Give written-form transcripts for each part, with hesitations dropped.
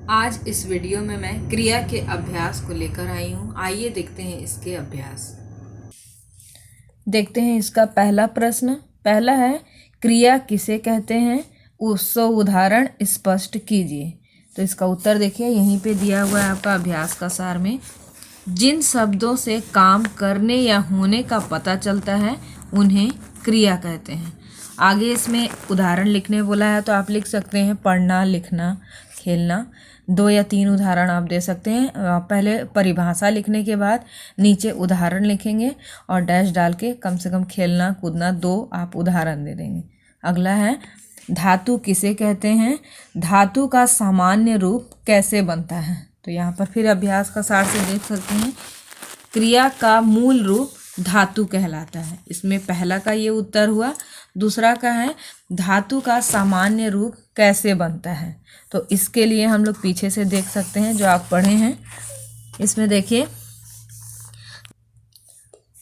आज इस वीडियो में मैं क्रिया के अभ्यास को लेकर आई हूँ। आइए देखते हैं इसके अभ्यास। देखते हैं इसका पहला प्रश्न। पहला है, क्रिया किसे कहते हैं, उसको उदाहरण स्पष्ट कीजिए। तो इसका उत्तर देखिए, यहीं पे दिया हुआ है आपका अभ्यास का सार में। जिन शब्दों से काम करने या होने का पता चलता है उन्हें क्रिया कहते हैं। आगे इसमें उदाहरण लिखने बोला है, तो आप लिख सकते हैं पढ़ना, लिखना, खेलना। 2 या 3 उदाहरण आप दे सकते हैं। पहले परिभाषा लिखने के बाद नीचे उदाहरण लिखेंगे और डैश डाल के कम से कम खेलना, कूदना 2 आप उदाहरण दे देंगे। अगला है, धातु किसे कहते हैं, धातु का सामान्य रूप कैसे बनता है। तो यहाँ पर फिर अभ्यास का सार से देख सकते हैं, क्रिया का मूल रूप धातु कहलाता है। इसमें पहला का ये उत्तर हुआ। दूसरा का है, धातु का सामान्य रूप कैसे बनता है। तो इसके लिए हम लोग पीछे से देख सकते हैं जो आप पढ़े हैं। इसमें देखिए,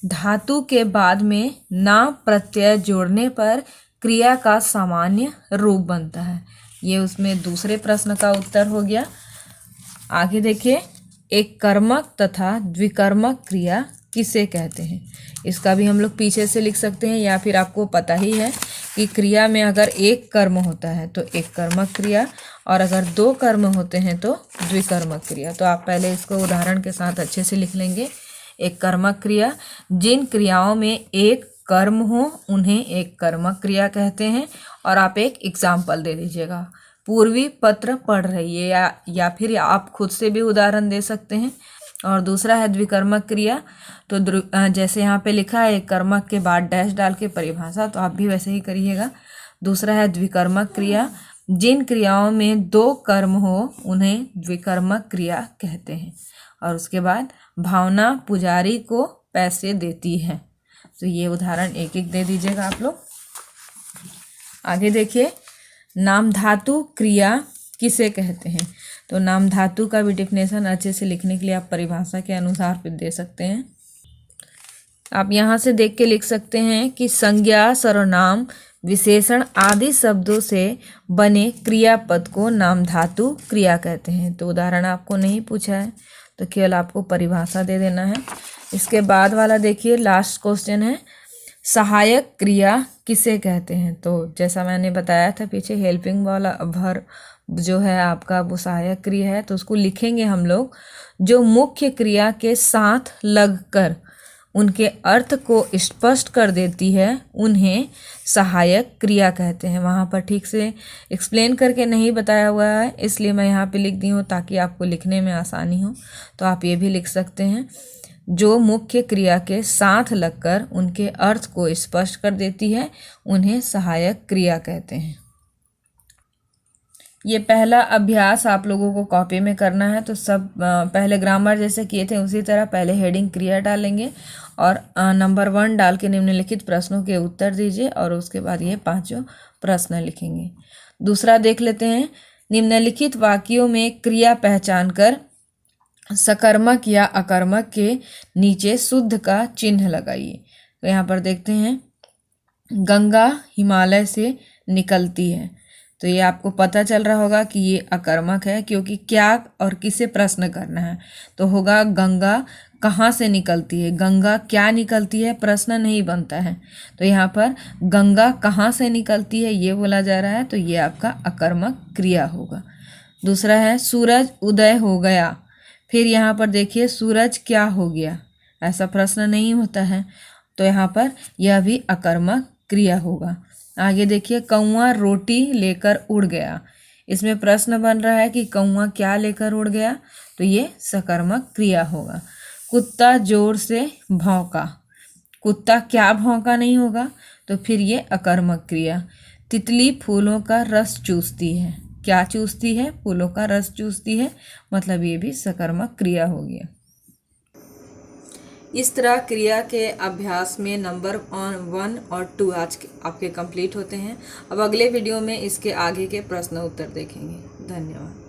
धातु के बाद में ना प्रत्यय जोड़ने पर क्रिया का सामान्य रूप बनता है। ये उसमें दूसरे प्रश्न का उत्तर हो गया। आगे देखिए, एक कर्मक तथा द्विकर्मक क्रिया किसे कहते हैं। इसका भी हम लोग पीछे से लिख सकते हैं, या फिर आपको पता ही है कि क्रिया में अगर एक कर्म होता है तो एक कर्मक क्रिया, और अगर 2 कर्म होते हैं तो द्विकर्मक क्रिया। तो आप पहले इसको उदाहरण के साथ अच्छे से लिख लेंगे। एक कर्मक क्रिया, जिन क्रियाओं में एक कर्म हो उन्हें एक कर्मक क्रिया कहते हैं। और आप एक एग्जाम्पल दे दीजिएगा, पूर्वी पत्र पढ़ रही है, या फिर आप खुद से भी उदाहरण दे सकते हैं। और दूसरा है द्विकर्मक क्रिया। तो जैसे यहाँ पे लिखा है एक कर्मक के बाद डैश डाल के परिभाषा, तो आप भी वैसे ही करिएगा। दूसरा है द्विकर्मक क्रिया, जिन क्रियाओं में 2 कर्म हो उन्हें द्विकर्मक क्रिया कहते हैं। और उसके बाद, भावना पुजारी को पैसे देती है। तो ये उदाहरण एक एक दे दीजिएगा आप लोग। आगे देखिए, नाम धातु क्रिया किसे कहते हैं। तो नाम धातु का भी डिफिनेशन अच्छे से लिखने के लिए आप परिभाषा के अनुसार भी दे सकते हैं। आप यहाँ से देख के लिख सकते हैं कि संज्ञा, सर्वनाम, विशेषण आदि शब्दों से बने क्रियापद को नाम धातु क्रिया कहते हैं। तो उदाहरण आपको नहीं पूछा है, तो केवल आपको परिभाषा दे देना है। इसके बाद वाला देखिए, लास्ट क्वेश्चन है, सहायक क्रिया किसे कहते हैं। तो जैसा मैंने बताया था पीछे, हेल्पिंग वाला वर्ब जो है आपका वो सहायक क्रिया है। तो उसको लिखेंगे हम लोग, जो मुख्य क्रिया के साथ लगकर उनके अर्थ को स्पष्ट कर देती है उन्हें सहायक क्रिया कहते हैं। वहाँ पर ठीक से एक्सप्लेन करके नहीं बताया हुआ है, इसलिए मैं यहाँ पे लिख दी हूँ ताकि आपको लिखने में आसानी हो। तो आप ये भी लिख सकते हैं, जो मुख्य क्रिया के साथ लगकर उनके अर्थ को स्पष्ट कर देती है उन्हें सहायक क्रिया कहते हैं। ये पहला अभ्यास आप लोगों को कॉपी में करना है। तो सब पहले ग्रामर जैसे किए थे उसी तरह पहले हेडिंग क्रिया डालेंगे और नंबर 1 डाल के निम्नलिखित प्रश्नों के उत्तर दीजिए, और उसके बाद ये 5 प्रश्न लिखेंगे। दूसरा देख लेते हैं, निम्नलिखित वाक्यों में क्रिया पहचान कर सकर्मक या अकर्मक के नीचे शुद्ध का चिन्ह लगाइए। तो यहाँ पर देखते हैं, गंगा हिमालय से निकलती है। तो ये आपको पता चल रहा होगा कि ये अकर्मक है, क्योंकि क्या और किसे प्रश्न करना है। तो होगा गंगा कहाँ से निकलती है, गंगा क्या निकलती है, प्रश्न नहीं बनता है। तो यहाँ पर गंगा कहाँ से निकलती है ये बोला जा रहा है, तो ये आपका अकर्मक क्रिया होगा। दूसरा है, सूरज उदय हो गया। फिर यहाँ पर देखिए, सूरज क्या हो गया, ऐसा प्रश्न नहीं होता है। तो यहाँ पर यह भी अकर्मक क्रिया होगा। आगे देखिए, कौआ रोटी लेकर उड़ गया। इसमें प्रश्न बन रहा है कि कौआ क्या लेकर उड़ गया, तो ये सकर्मक क्रिया होगा। कुत्ता जोर से भौंका, कुत्ता क्या भौंका नहीं होगा, तो फिर ये अकर्मक क्रिया। तितली फूलों का रस चूसती है, क्या चूसती है, फूलों का रस चूसती है, मतलब ये भी सकर्मक क्रिया हो गया। इस तरह क्रिया के अभ्यास में नंबर 1 और 2 आज आपके कंप्लीट होते हैं। अब अगले वीडियो में इसके आगे के प्रश्न उत्तर देखेंगे। धन्यवाद।